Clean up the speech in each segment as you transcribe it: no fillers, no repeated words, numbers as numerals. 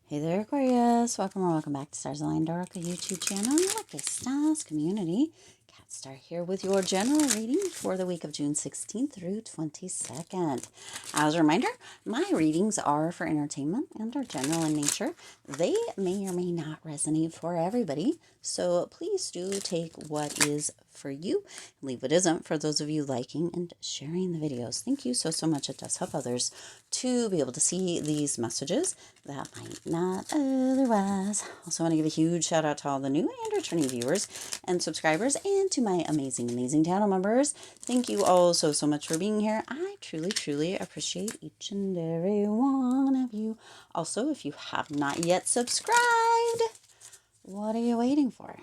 Hey there, Aquarius. Welcome or welcome back to Stars Aligned Oracle YouTube channel and the Lucky Stars community. Cat Star here with your general reading for the week of June 16th through 22nd. As a reminder, my readings are for entertainment and are general in nature. They may or may not resonate for everybody, so please do take what is for you and leave what isn't for those of you liking and sharing the videos. Thank you so much. It does help others to be able to see these messages that might not otherwise. Also want to give a huge shout out to all the new and returning viewers and subscribers and to my amazing channel members. Thank you all so much for being here. I truly appreciate each and every one of you. Also, if you have not yet subscribed, what are you waiting for?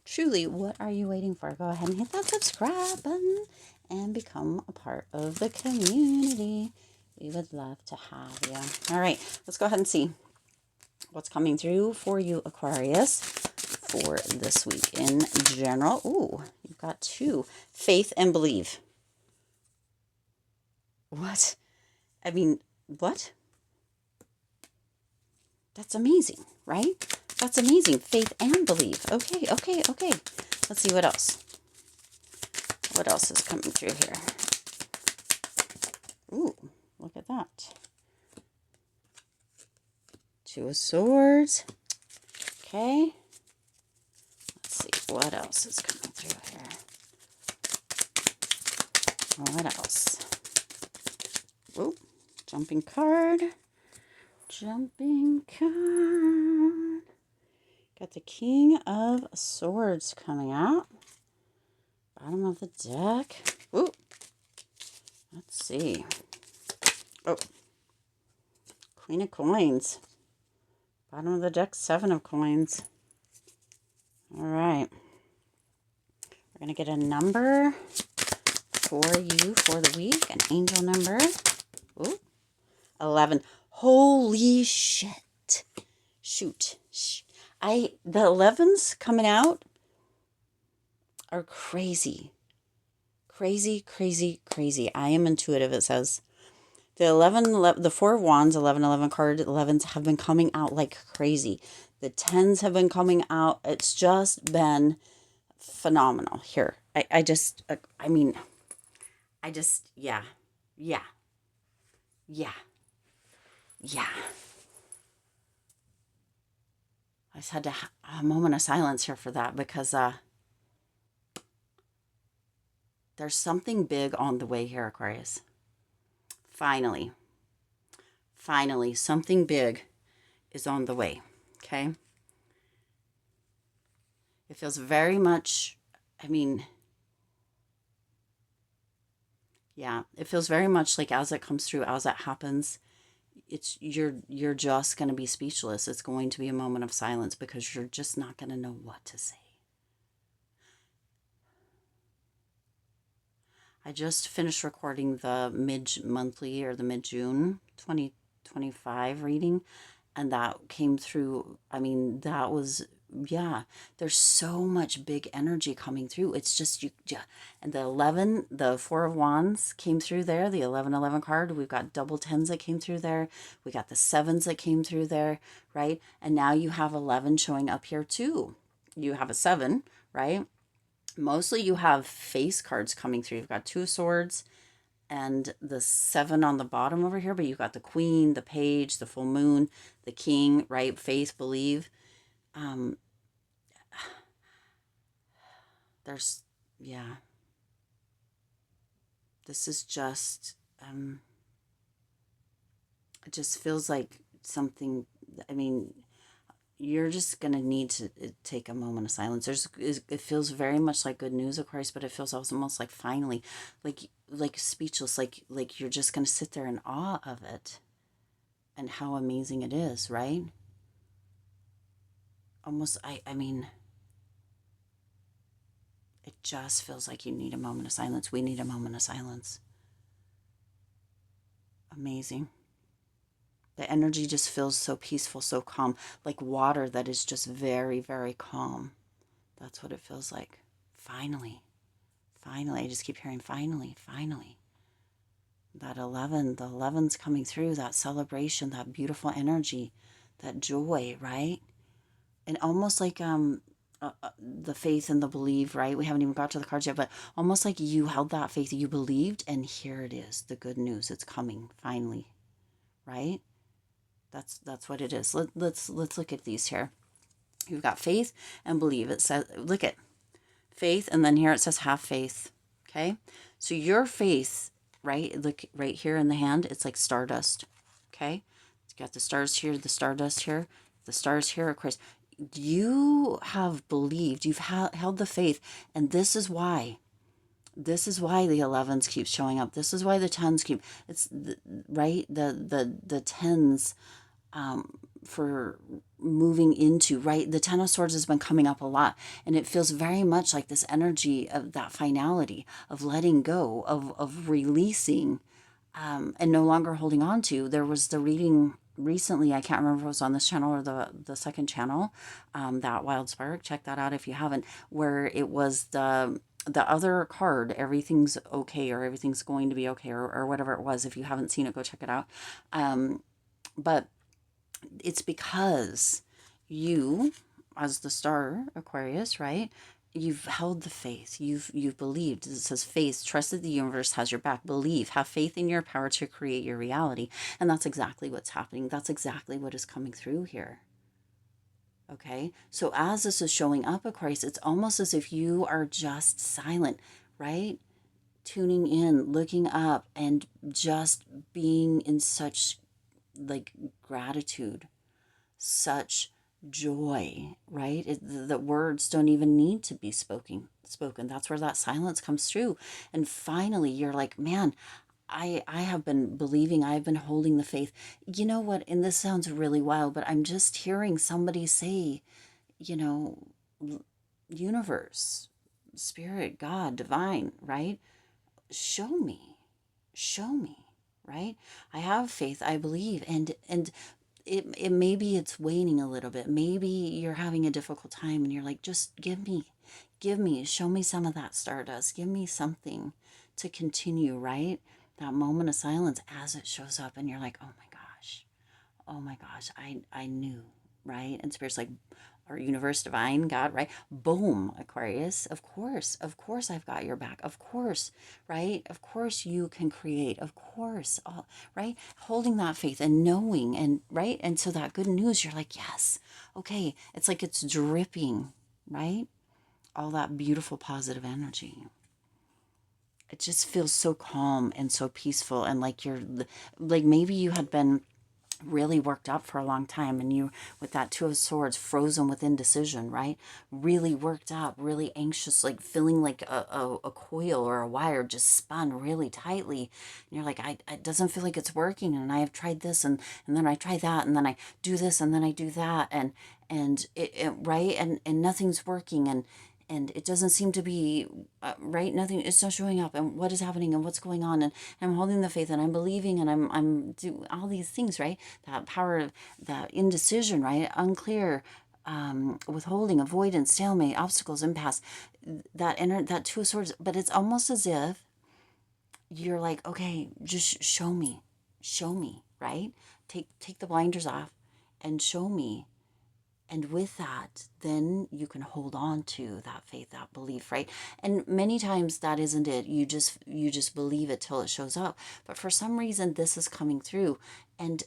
Truly, what are you waiting for? Go ahead and hit that subscribe button and become a part of the community. We would love to have you. All right, let's go ahead and see what's coming through for you, Aquarius, for this week in general. Ooh, you've got two. Faith and believe. What? I mean, what? That's amazing, right? That's amazing. Faith and believe. Okay. Let's see what else. What else is coming through here? Ooh, look at that. Two of Swords. Okay. Let's see what else is coming through here. What else? Ooh, jumping card. Got the King of Swords coming out. Bottom of the deck. Ooh. Let's see. Oh. Queen of Coins. Bottom of the deck, 7 of Coins. All right. We're going to get a number for you for the week. An angel number. Ooh. 11. Holy shit. Shoot. The 11s coming out are crazy. Crazy. I am intuitive, it says. The 4 of Wands, 11 card, 11s have been coming out like crazy. The 10s have been coming out. It's just been phenomenal here. Yeah. I just had to a moment of silence here for that because there's something big on the way here, Aquarius. Finally, something big is on the way, okay? It feels very much, it feels very much like as it comes through, as it happens, you're just going to be speechless. It's going to be a moment of silence because you're just not going to know what to say. I just finished recording the mid-monthly or the mid-June 2025 reading, and that came through. That was, there's so much big energy coming through. It's just, and the 4 of Wands came through there, the 11 card. We've got double 10s that came through there. We got the 7s that came through there, right? And now you have 11 showing up here too. You have a 7, right? Mostly you have face cards coming through. You've got 2 of Swords and the 7 on the bottom over here, but you've got the Queen, the Page, the Full Moon, the King, right? Faith, believe. This is just, it just feels like something, you're just going to need to take a moment of silence. It feels very much like good news, of course, but it feels almost like finally, like speechless, like you're just going to sit there in awe of it and how amazing it is, right? Almost, it just feels like you need a moment of silence. We need a moment of silence. Amazing. The energy just feels so peaceful, so calm, like water that is just very calm. That's what it feels like. Finally. I just keep hearing finally. That 11, the 11's coming through, that celebration, that beautiful energy, that joy, right? And almost like the faith and the belief, right? We haven't even got to the cards yet, but almost like you held that faith, you believed, and here it is, the good news. It's coming finally, right? That's what it is. Let's look at these here. You've got faith and believe. It says, look at faith, and then here it says have faith. Okay, so your faith, right? Look right here in the hand. It's like stardust. Okay, it's got the stars here, the stardust here, the stars here. Of course, you have believed. You've held the faith, and this is why. This is why the 11s keep showing up. This is why the 10s keep. It's right. The 10s for moving into, right? The Ten of Swords has been coming up a lot, and it feels very much like this energy of that finality, of letting go, of releasing, and no longer holding on to. There was the reading recently, I can't remember if it was on this channel or the second channel, that Wild Spark, check that out if you haven't, where it was the other card, everything's okay, or everything's going to be okay, or whatever it was. If you haven't seen it, go check it out. But it's because you, as the star Aquarius, right? You've held the faith. You've believed. It says faith, trust that the universe has your back. Believe, have faith in your power to create your reality. And that's exactly what's happening. That's exactly what is coming through here. Okay? So as this is showing up, Aquarius, it's almost as if you are just silent, right? Tuning in, looking up, and just being in such like gratitude, such joy, right? The words don't even need to be spoken. That's where that silence comes through. And finally, you're like, man, I have been believing, I've been holding the faith. You know what? And this sounds really wild, but I'm just hearing somebody say, you know, universe, spirit, God, divine, right? Show me, right? I have faith, I believe, and it maybe it's waning a little bit. Maybe you're having a difficult time and you're like, just give me, show me some of that stardust. Give me something to continue, right? That moment of silence as it shows up and you're like, oh my gosh, I knew, right? And Spirit's like, our universe, divine, God, right? Boom, Aquarius. Of course I've got your back. Of course, right? Of course you can create. Of course, all, right? Holding that faith and knowing, and right? And so that good news, you're like, yes, okay. It's like it's dripping, right? All that beautiful positive energy. It just feels so calm and so peaceful, and like you're like maybe you had been really worked up for a long time, and you, with that Two of Swords, frozen with indecision, right? Really worked up, really anxious, like feeling like a coil or a wire just spun really tightly, and you're like, it doesn't feel like it's working, and I have tried this, and then I try that, and then I do this, and then I do that, and it right, and nothing's working, and it doesn't seem to be right. Nothing, it's not showing up, and what is happening, and what's going on, and I'm holding the faith, and I'm believing, and I'm do all these things, right? That power of that indecision, right? Unclear, withholding, avoidance, stalemate, obstacles, impasse, that Two of Swords. But it's almost as if you're like, okay, just show me, right? Take the blinders off and show me. And with that, then you can hold on to that faith, that belief, right? And many times that isn't it. You just believe it till it shows up. But for some reason, this is coming through. And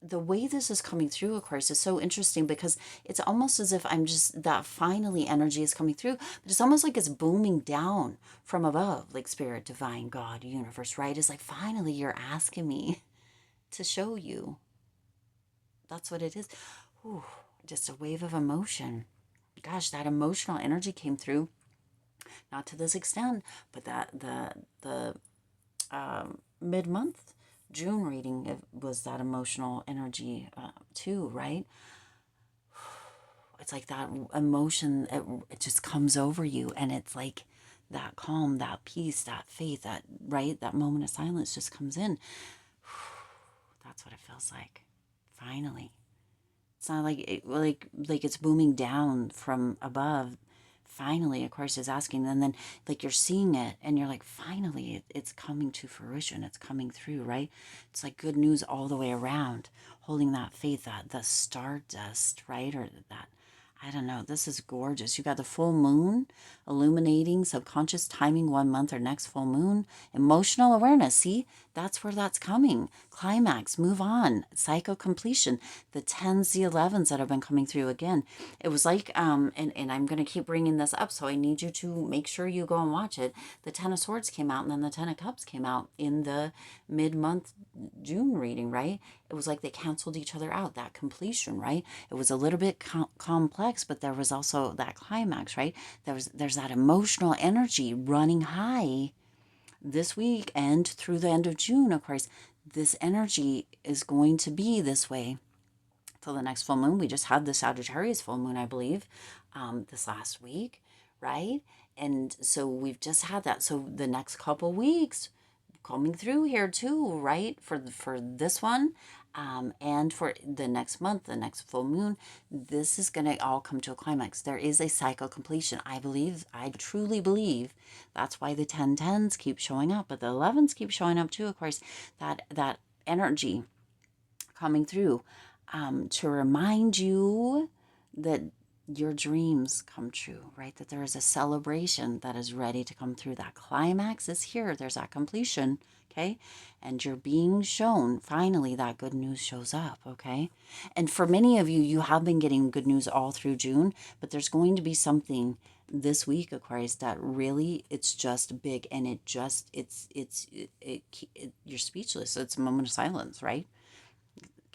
the way this is coming through, of course, is so interesting, because it's almost as if I'm just, that finally energy is coming through, but it's almost like it's booming down from above, like spirit, divine, God, universe, right? It's like, finally, you're asking me to show you. That's what it is. Ooh, just a wave of emotion. Gosh, that emotional energy came through. Not to this extent, but that the mid-month June reading, it was that emotional energy too, right? It's like that emotion, it just comes over you, and it's like that calm, that peace, that faith, that, right, that moment of silence just comes in. That's what it feels like. Finally. It's not like like it's booming down from above, finally, Aquarius is asking, and then like you're seeing it and you're like, finally, it's coming to fruition. It's coming through, right? It's like good news all the way around, holding that faith, that the stardust, right? Or that, I don't know, this is gorgeous. You got the full moon illuminating subconscious timing 1 month or next full moon. Emotional awareness. See, that's where that's coming. Climax, move on, cycle completion. The 10s, the 11s that have been coming through again. It was like, and I'm going to keep bringing this up, so I need you to make sure you go and watch it. The 10 of Swords came out, and then the 10 of Cups came out in the mid-month June reading, right? It was like they canceled each other out, that completion, right? It was a little bit complex, but there was also that climax, right? There's that emotional energy running high this week and through the end of June, of course. This energy is going to be this way till the next full moon. We just had the Sagittarius full moon, I believe, this last week, right? And so we've just had that. So the next couple weeks coming through here too, right? For this one, and for the next month, the next full moon, this is going to all come to a climax. There is a cycle completion. I believe, I truly believe, that's why the 10-10s keep showing up, but the 11s keep showing up too, of course, that energy coming through, to remind you that your dreams come true, right? That there is a celebration that is ready to come through. That climax is here. There's that completion, okay? And you're being shown, finally, that good news shows up, okay? And for many of you, you have been getting good news all through June, but there's going to be something this week, Aquarius, that really, it's just big, and you're speechless. It's a moment of silence, right?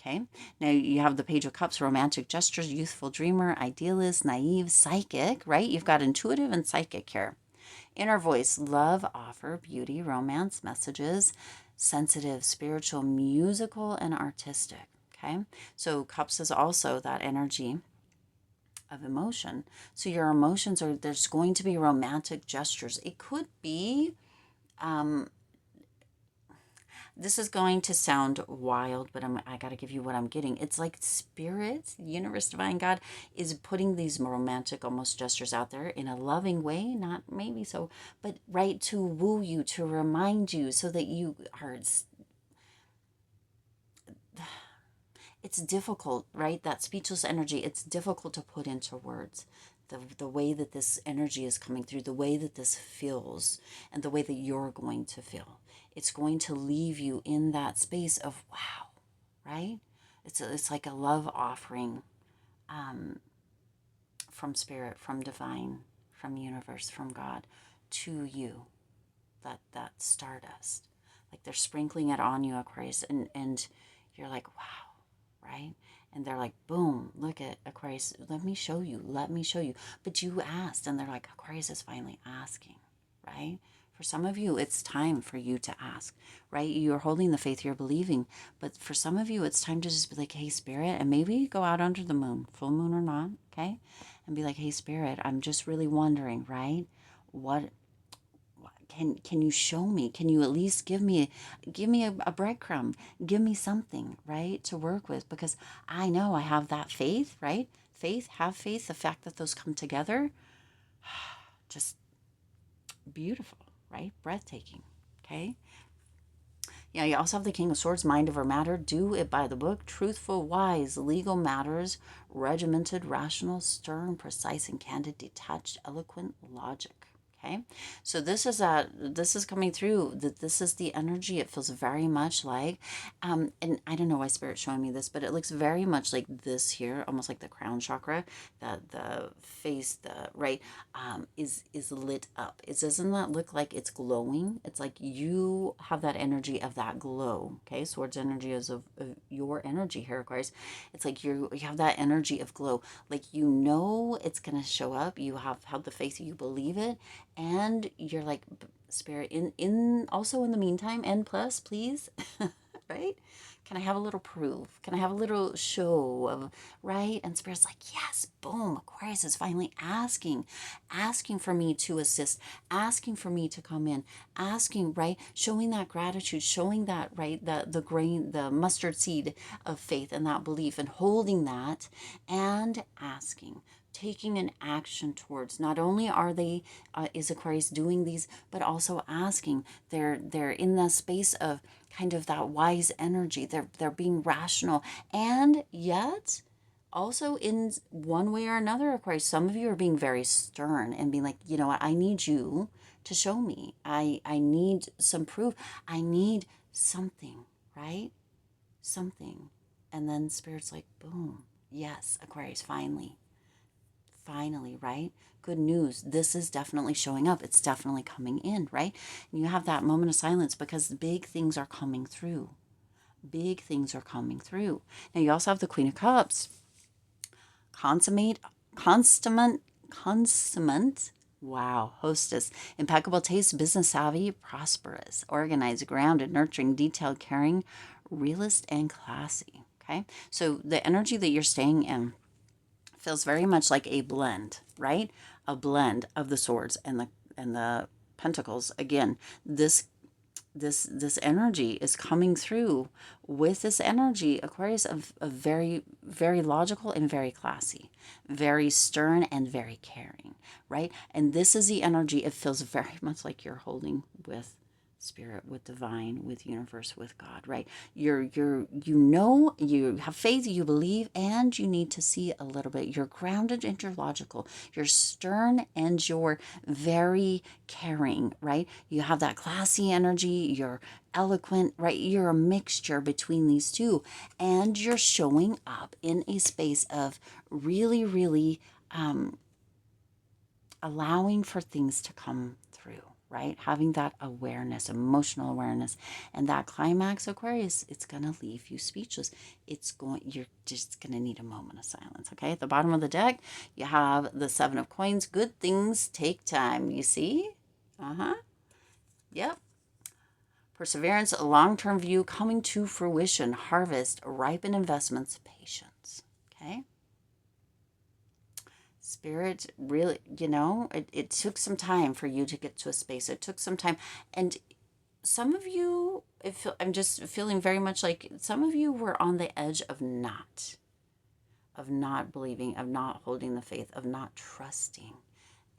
Okay, now you have the Page of Cups, romantic gestures, youthful dreamer, idealist, naive, psychic, right? You've got intuitive and psychic here. Inner voice, love, offer, beauty, romance, messages, sensitive, spiritual, musical, and artistic. Okay, so Cups is also that energy of emotion. So your emotions are, there's going to be romantic gestures. It could be, this is going to sound wild, but I got to give you what I'm getting. It's like spirit, universe, divine, God is putting these romantic almost gestures out there in a loving way, not maybe so, but right, to woo you, to remind you, so that you are, it's difficult, right? That speechless energy, it's difficult to put into words. The way that this energy is coming through, the way that this feels, and the way that you're going to feel. It's going to leave you in that space of wow, right? It's like a love offering, from spirit, from divine, from universe, from God to you, that stardust. Like they're sprinkling it on you, Aquarius, and you're like, wow, right? And they're like, boom, look at Aquarius, let me show you. But you asked, and they're like, Aquarius is finally asking, right? For some of you, it's time for you to ask, right? You're holding the faith, you're believing. But for some of you, it's time to just be like, hey, Spirit, and maybe go out under the moon, full moon or not, okay? And be like, hey, Spirit, I'm just really wondering, right? What can you show me? Can you at least give me a breadcrumb? Give me something, right, to work with, because I know I have that faith, right? Have faith. The fact that those come together, just beautiful, right? Breathtaking. Okay. Yeah, you also have the King of Swords, mind over matter, do it by the book, truthful, wise, legal matters, regimented, rational, stern, precise, and candid, detached, eloquent, logic. Okay, so this is coming through. That this is the energy. It feels very much like, and I don't know why Spirit's showing me this, but it looks very much like this here, almost like the crown chakra. The face, the right, is lit up. Doesn't that look like it's glowing? It's like you have that energy of that glow. Okay, Swords energy is of your energy here, Aquarius. It's like you have that energy of glow. Like it's gonna show up. You have held the faith. You believe it. And you're like, Spirit, in also in the meantime, and plus, please, right? Can I have a little proof? Can I have a little show of, right? And Spirit's like, yes, boom, Aquarius is finally asking for me to assist, asking for me to come in, asking, right? Showing that gratitude, showing that, right? The grain, the mustard seed of faith and that belief, and holding that and asking taking an action towards. Not only are they is Aquarius doing these, but also asking. They're in the space of kind of that wise energy. They're being rational, and yet also in one way or another, Aquarius, some of you are being very stern and being like, you know what, I need you to show me. I need some proof. I need something, right? Something. And then Spirit's like, boom. Yes, Aquarius, finally. Finally, right? Good news. This is definitely showing up. It's definitely coming in, right? And you have that moment of silence because big things are coming through. Big things are coming through. Now, you also have the Queen of Cups. Consummate, wow, hostess, impeccable taste, business savvy, prosperous, organized, grounded, nurturing, detailed, caring, realist, and classy. Okay, so the energy that you're staying in feels very much like a blend, right? A blend of the swords and the pentacles. Again, this energy is coming through with this energy, Aquarius, of very, very logical and very classy, very stern and very caring, right? And this is the energy, it feels very much like you're holding with Spirit, with divine, with universe, with God, right? You have faith, you believe, and you need to see a little bit. You're grounded and you're logical. You're stern and you're very caring, right? You have that classy energy, you're eloquent, right? You're a mixture between these two, and you're showing up in a space of really, really allowing for things to come through, right? Having that awareness, emotional awareness. And that climax, Aquarius, it's going to leave you speechless. You're just going to need a moment of silence, okay? At the bottom of the deck, you have the Seven of Coins. Good things take time, you see? Yep. Perseverance, a long-term view coming to fruition, harvest, ripen investments, patience, okay? Spirit, really, it took some time for you to get to a space. It took some time. And some of you, I'm just feeling very much like some of you were on the edge of not believing, of not holding the faith, of not trusting.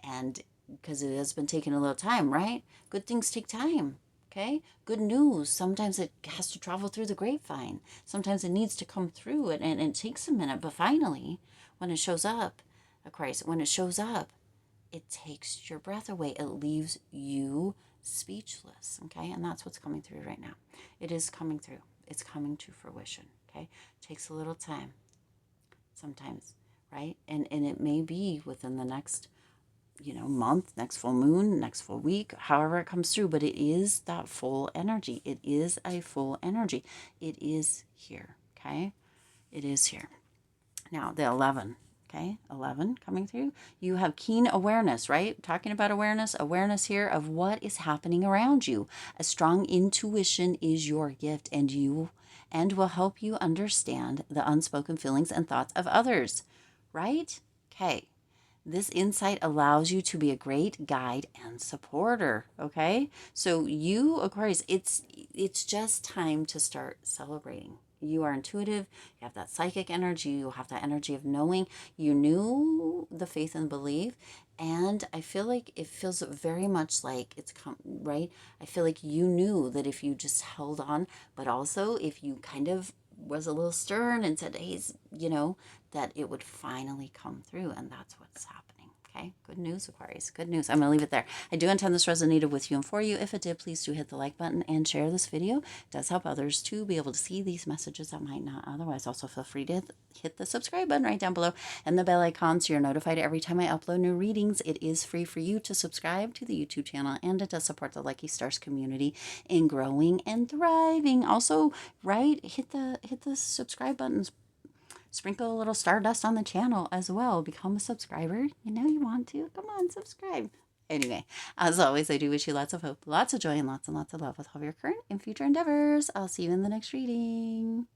And because it has been taking a little time, right? Good things take time. Okay. Good news. Sometimes it has to travel through the grapevine. Sometimes it needs to come through and it takes a minute. But finally, when it shows up, Aquarius, when it shows up, it takes your breath away. It leaves you speechless. Okay. And that's what's coming through right now. It is coming through. It's coming to fruition. Okay. It takes a little time sometimes, right? And it may be within the next month, next full moon, next full week, however it comes through, but it is that full energy. It is a full energy. It is here, okay? It is here. Now, the 11, okay? 11 coming through. You have keen awareness, right? Talking about awareness here of what is happening around you. A strong intuition is your gift and will help you understand the unspoken feelings and thoughts of others, right? Okay. This insight allows you to be a great guide and supporter, okay? So you, Aquarius, it's just time to start celebrating. You are intuitive, you have that psychic energy, you have that energy of knowing. You knew the faith and belief, and I feel like it feels very much like it's come, right? I feel like you knew that if you just held on, but also if you kind of was a little stern and said, hey, that it would finally come through. And that's what's happening. Okay. Good news, Aquarius. Good news. I'm going to leave it there. I do intend this resonated with you and for you. If it did, please do hit the like button and share this video. It does help others to be able to see these messages that might not otherwise. Also, feel free to hit the subscribe button right down below and the bell icon so you're notified every time I upload new readings. It is free for you to subscribe to the YouTube channel, and it does support the Lucky Stars community in growing and thriving. Also, right, hit the subscribe buttons. Sprinkle a little stardust on the channel as well. Become a subscriber. You know you want to. Come on, subscribe. Anyway, as always, I do wish you lots of hope, lots of joy, and lots of love with all of your current and future endeavors. I'll see you in the next reading.